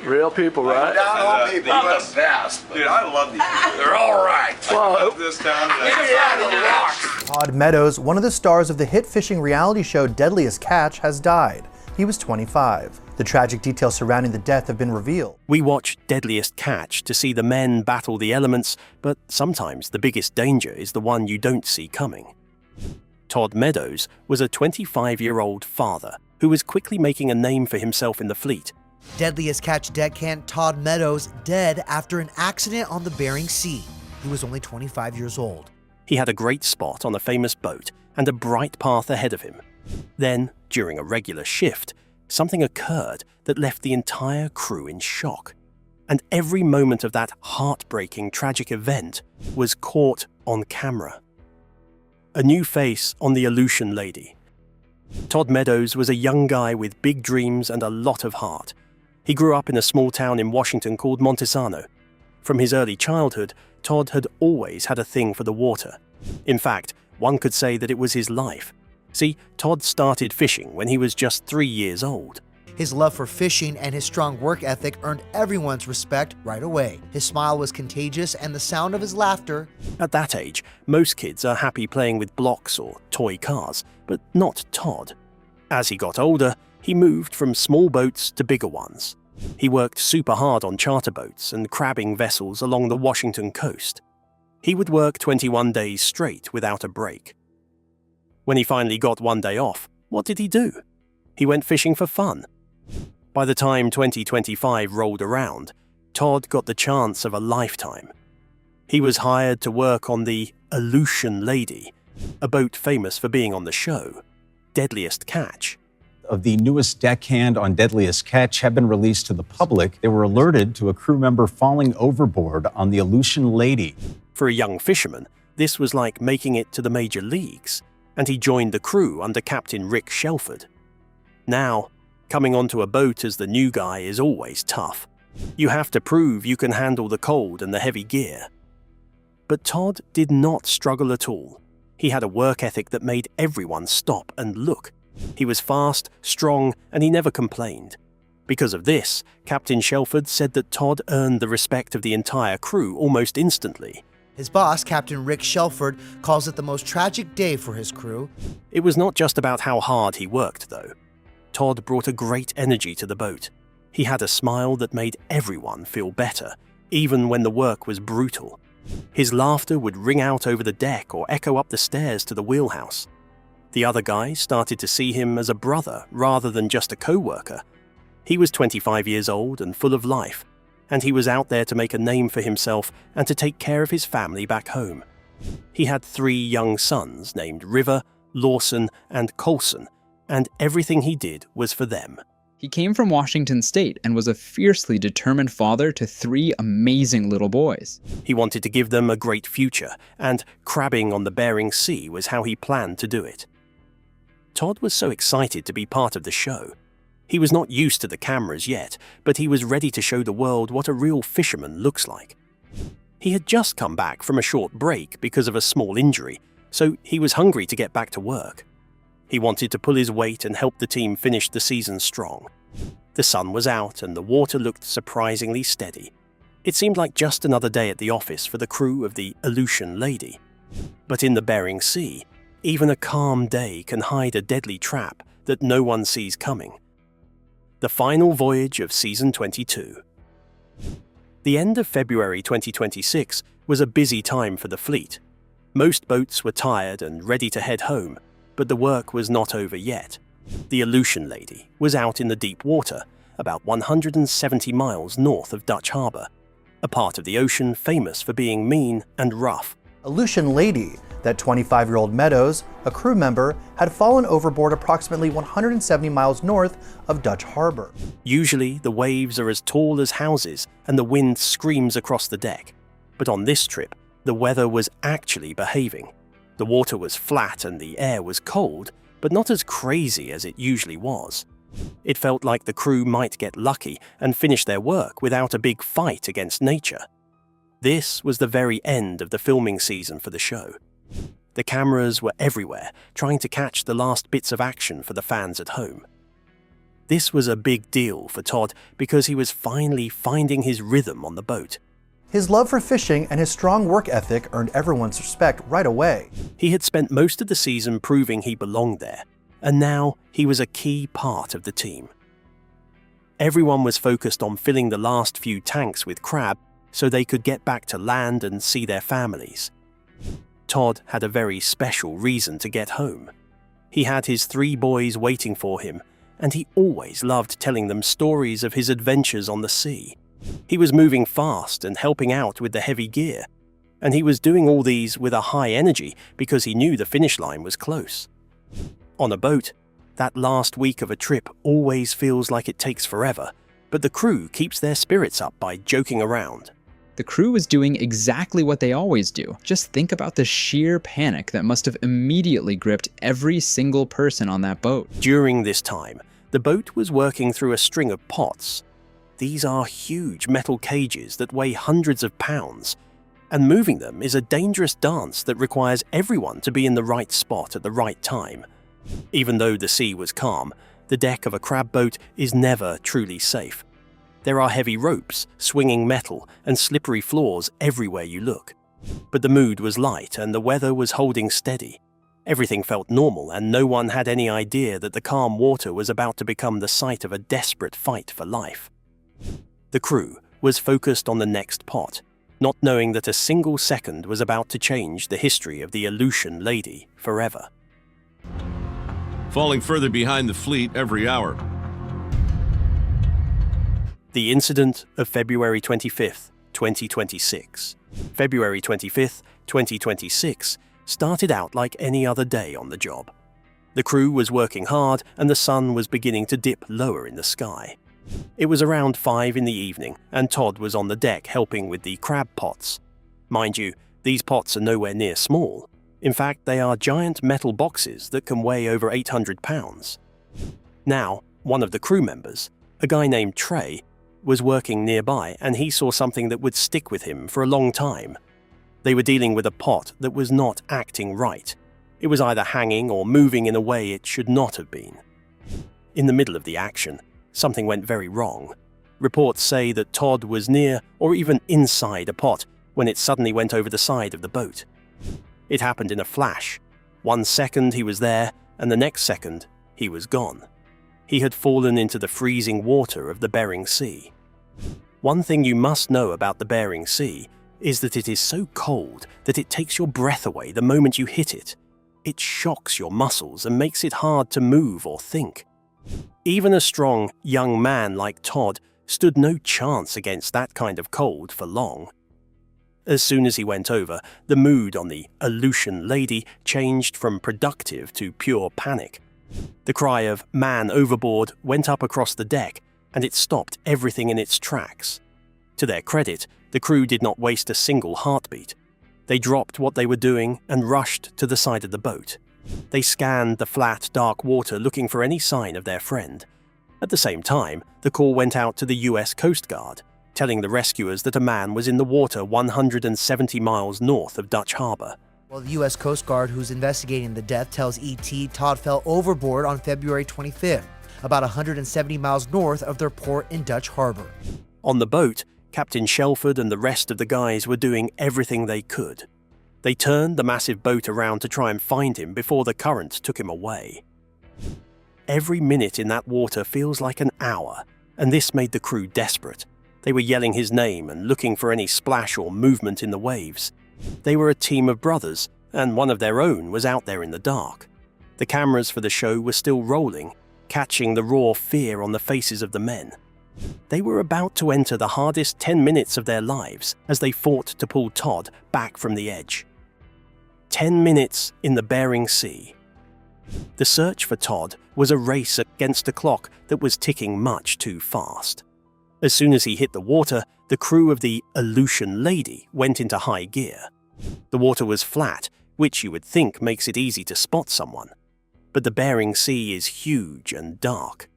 Real people, right? Down home people are the best. Dude, I love these people. They're all right. I love this town. Todd Meadows, one of the stars of the hit fishing reality show Deadliest Catch, has died. He was 25. The tragic details surrounding the death have been revealed. We watch Deadliest Catch to see the men battle the elements, but sometimes the biggest danger is the one you don't see coming. Todd Meadows was a 25-year-old father who was quickly making a name for himself in the fleet. Deadliest Catch deckhand Todd Meadows dead after an accident on the Bering Sea. He was only 25 years old. He had a great spot on a famous boat and a bright path ahead of him. Then, during a regular shift, something occurred that left the entire crew in shock. And every moment of that heartbreaking, tragic event was caught on camera. A new face on the Aleutian Lady. Todd Meadows was a young guy with big dreams and a lot of heart. He grew up in a small town in Washington called Montesano. From his early childhood, Todd had always had a thing for the water. In fact, one could say that it was his life. See, Todd started fishing when he was just 3 years old. His love for fishing and his strong work ethic earned everyone's respect right away. His smile was contagious and the sound of his laughter. At that age, most kids are happy playing with blocks or toy cars, but not Todd. As he got older, he moved from small boats to bigger ones. He worked super hard on charter boats and crabbing vessels along the Washington coast. He would work 21 days straight without a break. When he finally got one day off, what did he do? He went fishing for fun. By the time 2025 rolled around, Todd got the chance of a lifetime. He was hired to work on the Aleutian Lady, a boat famous for being on the show, Deadliest Catch. Of the newest deckhand on Deadliest Catch have been released to the public. They were alerted to a crew member falling overboard on the Aleutian Lady. For a young fisherman, this was like making it to the major leagues, and he joined the crew under Captain Rick Shelford. Now, coming onto a boat as the new guy is always tough. You have to prove you can handle the cold and the heavy gear. But Todd did not struggle at all. He had a work ethic that made everyone stop and look. He was fast, strong, and he never complained. Because of this, Captain Shelford said that Todd earned the respect of the entire crew almost instantly. His boss, Captain Rick Shelford, calls it the most tragic day for his crew. It was not just about how hard he worked, though. Todd brought a great energy to the boat. He had a smile that made everyone feel better, even when the work was brutal. His laughter would ring out over the deck or echo up the stairs to the wheelhouse. The other guys started to see him as a brother rather than just a co-worker. He was 25 years old and full of life, and he was out there to make a name for himself and to take care of his family back home. He had 3 young sons named River, Lawson, and Colson, and everything he did was for them. He came from Washington State and was a fiercely determined father to 3 amazing little boys. He wanted to give them a great future, and crabbing on the Bering Sea was how he planned to do it. Todd was so excited to be part of the show. He was not used to the cameras yet, but he was ready to show the world what a real fisherman looks like. He had just come back from a short break because of a small injury, so he was hungry to get back to work. He wanted to pull his weight and help the team finish the season strong. The sun was out and the water looked surprisingly steady. It seemed like just another day at the office for the crew of the Aleutian Lady. But in the Bering Sea, even a calm day can hide a deadly trap that no one sees coming. The final voyage of Season 22. The end of February 2026 was a busy time for the fleet. Most boats were tired and ready to head home, but the work was not over yet. The Aleutian Lady was out in the deep water, about 170 miles north of Dutch Harbor, a part of the ocean famous for being mean and rough. Aleutian Lady, that 25-year-old Meadows, a crew member, had fallen overboard approximately 170 miles north of Dutch Harbor. Usually, the waves are as tall as houses and the wind screams across the deck. But on this trip, the weather was actually behaving. The water was flat and the air was cold, but not as crazy as it usually was. It felt like the crew might get lucky and finish their work without a big fight against nature. This was the very end of the filming season for the show. The cameras were everywhere, trying to catch the last bits of action for the fans at home. This was a big deal for Todd because he was finally finding his rhythm on the boat. His love for fishing and his strong work ethic earned everyone's respect right away. He had spent most of the season proving he belonged there, and now he was a key part of the team. Everyone was focused on filling the last few tanks with crab so they could get back to land and see their families. Todd had a very special reason to get home. He had his 3 boys waiting for him, and he always loved telling them stories of his adventures on the sea. He was moving fast and helping out with the heavy gear, and he was doing all these with a high energy because he knew the finish line was close. On a boat, that last week of a trip always feels like it takes forever, but the crew keeps their spirits up by joking around. The crew was doing exactly what they always do. Just think about the sheer panic that must have immediately gripped every single person on that boat. During this time, the boat was working through a string of pots. These are huge metal cages that weigh hundreds of pounds, and moving them is a dangerous dance that requires everyone to be in the right spot at the right time. Even though the sea was calm, the deck of a crab boat is never truly safe. There are heavy ropes, swinging metal, and slippery floors everywhere you look. But the mood was light and the weather was holding steady. Everything felt normal and no one had any idea that the calm water was about to become the site of a desperate fight for life. The crew was focused on the next pot, not knowing that a single second was about to change the history of the Aleutian Lady forever. Falling further behind the fleet every hour. The incident of February 25th, 2026. February 25th, 2026 started out like any other day on the job. The crew was working hard and the sun was beginning to dip lower in the sky. It was around 5 in the evening and Todd was on the deck helping with the crab pots. Mind you, these pots are nowhere near small. In fact, they are giant metal boxes that can weigh over 800 pounds. Now, one of the crew members, a guy named Trey, was working nearby and he saw something that would stick with him for a long time. They were dealing with a pot that was not acting right. It was either hanging or moving in a way it should not have been. In the middle of the action, something went very wrong. Reports say that Todd was near or even inside a pot when it suddenly went over the side of the boat. It happened in a flash. 1 second he was there, and the next second he was gone. He had fallen into the freezing water of the Bering Sea. One thing you must know about the Bering Sea is that it is so cold that it takes your breath away the moment you hit it. It shocks your muscles and makes it hard to move or think. Even a strong, young man like Todd stood no chance against that kind of cold for long. As soon as he went over, the mood on the Aleutian Lady changed from productive to pure panic. The cry of "man overboard" went up across the deck, and it stopped everything in its tracks. To their credit, the crew did not waste a single heartbeat. They dropped what they were doing and rushed to the side of the boat. They scanned the flat, dark water looking for any sign of their friend. At the same time, the call went out to the US Coast Guard, telling the rescuers that a man was in the water 170 miles north of Dutch Harbor. Well, the U.S. Coast Guard, who's investigating the death, tells ET Todd fell overboard on February 25th, about 170 miles north of their port in Dutch Harbor. On the boat, Captain Shelford and the rest of the guys were doing everything they could. They turned the massive boat around to try and find him before the current took him away. Every minute in that water feels like an hour, and this made the crew desperate. They were yelling his name and looking for any splash or movement in the waves. They were a team of brothers, and one of their own was out there in the dark. The cameras for the show were still rolling, catching the raw fear on the faces of the men. They were about to enter the hardest 10 minutes of their lives as they fought to pull Todd back from the edge. 10 minutes in the Bering Sea. The search for Todd was a race against a clock that was ticking much too fast. As soon as he hit the water, the crew of the Aleutian Lady went into high gear. The water was flat, which you would think makes it easy to spot someone. But the Bering Sea is huge and dark.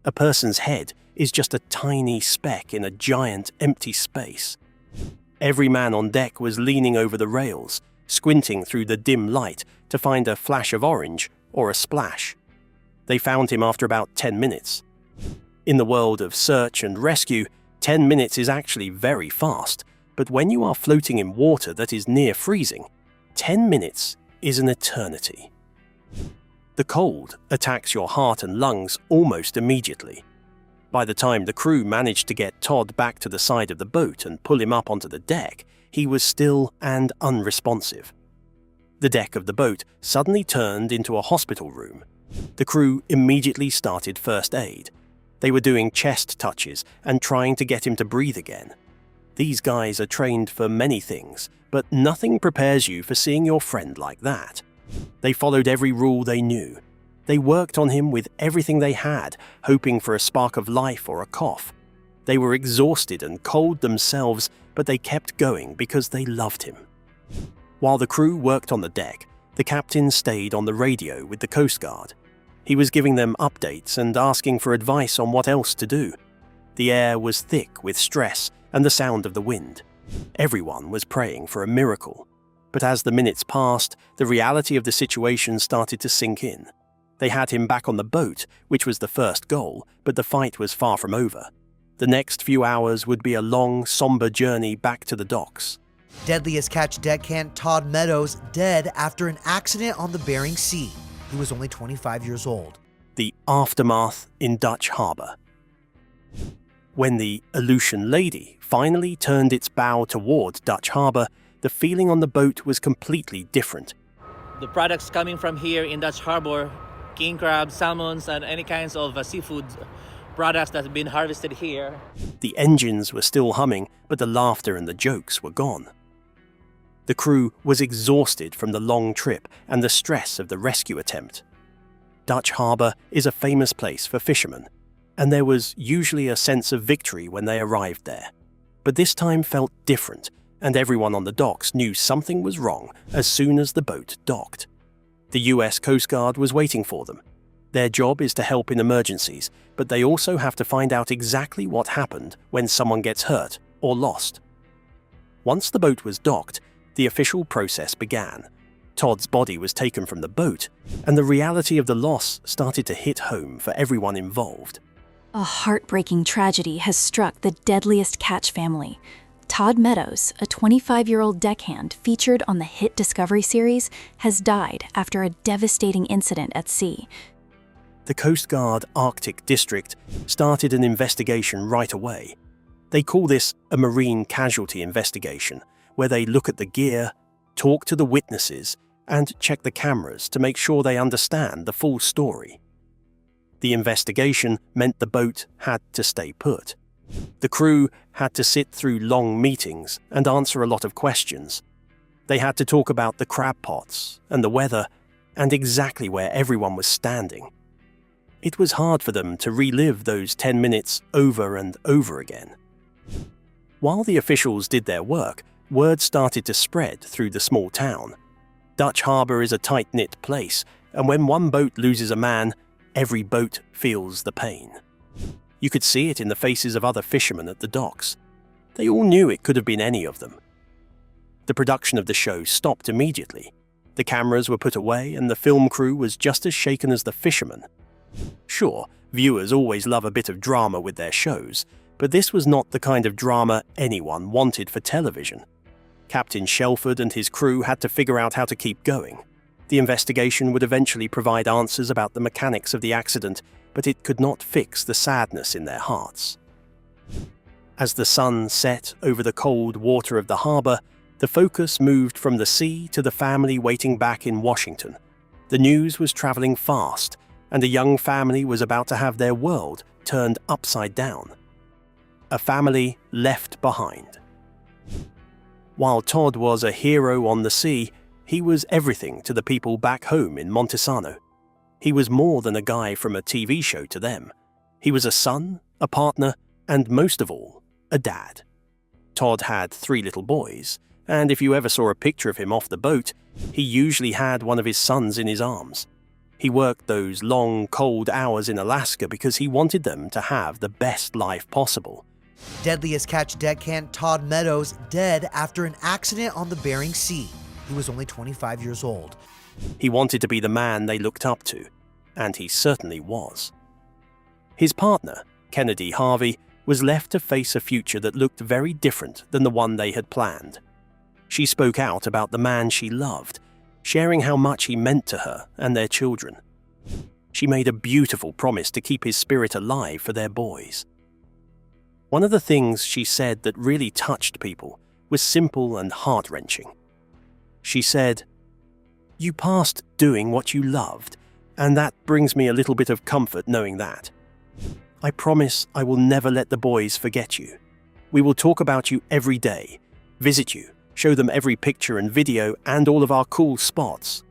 A person's head is just a tiny speck in a giant empty space. Every man on deck was leaning over the rails, squinting through the dim light to find a flash of orange or a splash. They found him after about 10 minutes. In the world of search and rescue, 10 minutes is actually very fast, but when you are floating in water that is near freezing, 10 minutes is an eternity. The cold attacks your heart and lungs almost immediately. By the time the crew managed to get Todd back to the side of the boat and pull him up onto the deck, he was still and unresponsive. The deck of the boat suddenly turned into a hospital room. The crew immediately started first aid. They were doing chest touches and trying to get him to breathe again. These guys are trained for many things, but nothing prepares you for seeing your friend like that. They followed every rule they knew. They worked on him with everything they had, hoping for a spark of life or a cough. They were exhausted and cold themselves, but they kept going because they loved him. While the crew worked on the deck, the captain stayed on the radio with the Coast Guard. He was giving them updates and asking for advice on what else to do. The air was thick with stress and the sound of the wind. Everyone was praying for a miracle. But as the minutes passed, the reality of the situation started to sink in. They had him back on the boat, which was the first goal, but the fight was far from over. The next few hours would be a long, somber journey back to the docks. Deadliest Catch deckhand Todd Meadows dead after an accident on the Bering Sea. He was only 25 years old. The aftermath in Dutch Harbor. When the Aleutian Lady finally turned its bow toward Dutch Harbor, the feeling on the boat was completely different. The products coming from here in Dutch Harbor, king crabs, salmons, and any kinds of seafood products that have been harvested here. The engines were still humming, but the laughter and the jokes were gone. The crew was exhausted from the long trip and the stress of the rescue attempt. Dutch Harbor is a famous place for fishermen, and there was usually a sense of victory when they arrived there. But this time felt different, and everyone on the docks knew something was wrong as soon as the boat docked. The US Coast Guard was waiting for them. Their job is to help in emergencies, but they also have to find out exactly what happened when someone gets hurt or lost. Once the boat was docked, the official process began. Todd's body was taken from the boat, and the reality of the loss started to hit home for everyone involved. A heartbreaking tragedy has struck the Deadliest Catch family. Todd Meadows, a 25-year-old deckhand featured on the hit Discovery series, has died after a devastating incident at sea. The Coast Guard Arctic District started an investigation right away. They call this a marine casualty investigation, where they look at the gear, talk to the witnesses, and check the cameras to make sure they understand the full story. The investigation meant the boat had to stay put. The crew had to sit through long meetings and answer a lot of questions. They had to talk about the crab pots and the weather and exactly where everyone was standing. It was hard for them to relive those 10 minutes over and over again. While the officials did their work, word started to spread through the small town. Dutch Harbor is a tight-knit place, and when one boat loses a man, every boat feels the pain. You could see it in the faces of other fishermen at the docks. They all knew it could have been any of them. The production of the show stopped immediately. The cameras were put away, and the film crew was just as shaken as the fishermen. Sure, viewers always love a bit of drama with their shows, but this was not the kind of drama anyone wanted for television. Captain Shelford and his crew had to figure out how to keep going. The investigation would eventually provide answers about the mechanics of the accident, but it could not fix the sadness in their hearts. As the sun set over the cold water of the harbor, the focus moved from the sea to the family waiting back in Washington. The news was traveling fast, and a young family was about to have their world turned upside down. A family left behind. While Todd was a hero on the sea, he was everything to the people back home in Montesano. He was more than a guy from a TV show to them. He was a son, a partner, and most of all, a dad. Todd had 3 little boys, and if you ever saw a picture of him off the boat, he usually had one of his sons in his arms. He worked those long, cold hours in Alaska because he wanted them to have the best life possible. Deadliest Catch deckhand Todd Meadows dead after an accident on the Bering Sea. He was only 25 years old. He wanted to be the man they looked up to, and he certainly was. His partner, Kennedy Harvey, was left to face a future that looked very different than the one they had planned. She spoke out about the man she loved, sharing how much he meant to her and their children. She made a beautiful promise to keep his spirit alive for their boys. One of the things she said that really touched people was simple and heart-wrenching. She said, "You passed doing what you loved, and that brings me a little bit of comfort knowing that. I promise I will never let the boys forget you. We will talk about you every day, visit you, show them every picture and video and all of our cool spots."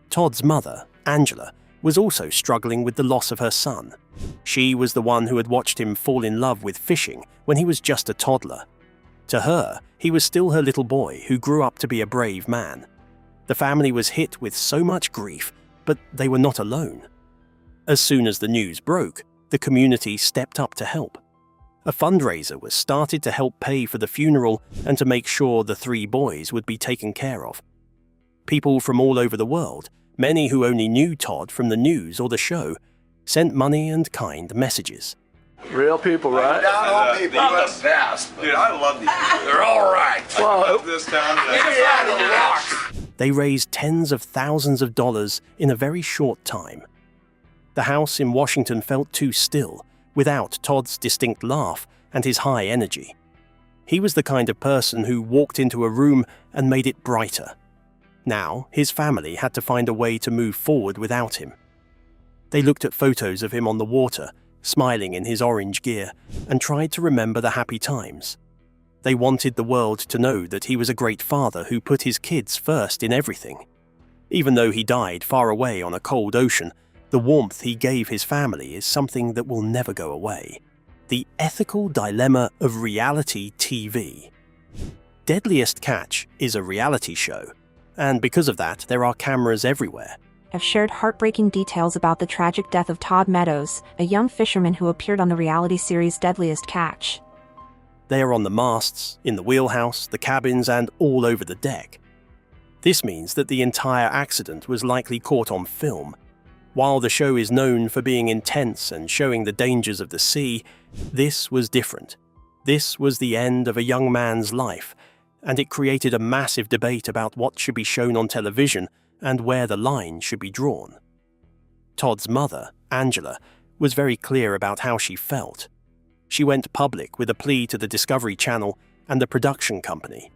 Todd's mother, Angela, was also struggling with the loss of her son. She was the one who had watched him fall in love with fishing when he was just a toddler. To her, he was still her little boy who grew up to be a brave man. The family was hit with so much grief, but they were not alone. As soon as the news broke, the community stepped up to help. A fundraiser was started to help pay for the funeral and to make sure the three boys would be taken care of. People from all over the world, many who only knew Todd from the news or the show, sent money and kind messages. Real people, right? Down home people are the best. Dude, I love these people. They're all right. I love this town. Yeah, they rock. They raised tens of thousands of dollars in a very short time. The house in Washington felt too still, without Todd's distinct laugh and his high energy. He was the kind of person who walked into a room and made it brighter. Now, his family had to find a way to move forward without him. They looked at photos of him on the water, smiling in his orange gear, and tried to remember the happy times. They wanted the world to know that he was a great father who put his kids first in everything. Even though he died far away on a cold ocean, the warmth he gave his family is something that will never go away. The ethical dilemma of reality TV. Deadliest Catch is a reality show, and because of that, there are cameras everywhere. Have shared heartbreaking details about the tragic death of Todd Meadows, a young fisherman who appeared on the reality series Deadliest Catch. They are on the masts, in the wheelhouse, the cabins, and all over the deck. This means that the entire accident was likely caught on film. While the show is known for being intense and showing the dangers of the sea, this was different. This was the end of a young man's life, and it created a massive debate about what should be shown on television and where the line should be drawn. Todd's mother, Angela, was very clear about how she felt. She went public with a plea to the Discovery Channel and the production company.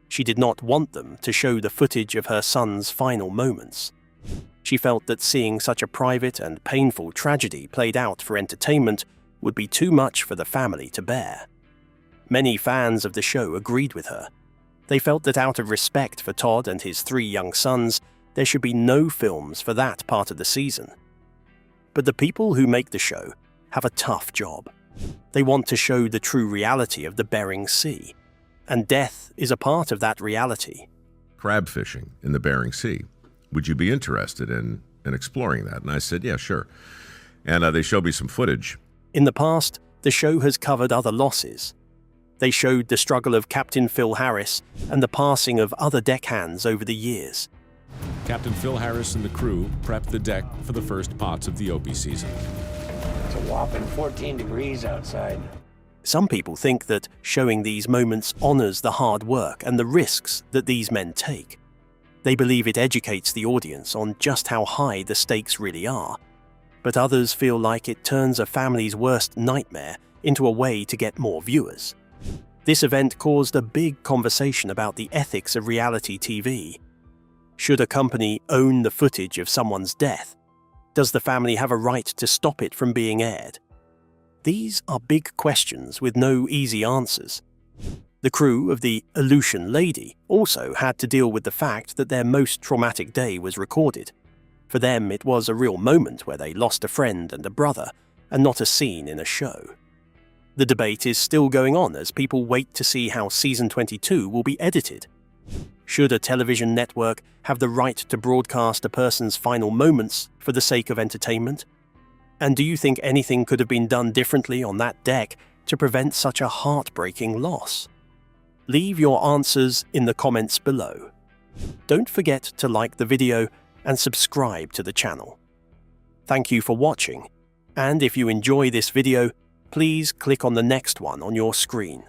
She did not want them to show the footage of her son's final moments. She felt that seeing such a private and painful tragedy played out for entertainment would be too much for the family to bear. Many fans of the show agreed with her. They felt that out of respect for Todd and his three young sons, there should be no films for that part of the season. But the people who make the show have a tough job. They want to show the true reality of the Bering Sea, and death is a part of that reality. Crab fishing in the Bering Sea. Would you be interested in exploring that? And I said, yeah, sure. And they showed me some footage. In the past, the show has covered other losses. They showed the struggle of Captain Phil Harris and the passing of other deckhands over the years. Captain Phil Harris and the crew prepped the deck for the first pots of the Opie season. It's a whopping 14 degrees outside. Some people think that showing these moments honors the hard work and the risks that these men take. They believe it educates the audience on just how high the stakes really are. But others feel like it turns a family's worst nightmare into a way to get more viewers. This event caused a big conversation about the ethics of reality TV. Should a company own the footage of someone's death? Does the family have a right to stop it from being aired? These are big questions with no easy answers. The crew of the Aleutian Lady also had to deal with the fact that their most traumatic day was recorded. For them, it was a real moment where they lost a friend and a brother, and not a scene in a show. The debate is still going on as people wait to see how Season 22 will be edited. Should a television network have the right to broadcast a person's final moments for the sake of entertainment? And do you think anything could have been done differently on that deck to prevent such a heartbreaking loss? Leave your answers in the comments below. Don't forget to like the video and subscribe to the channel. Thank you for watching, And if you enjoy this video, please click on the next one on your screen.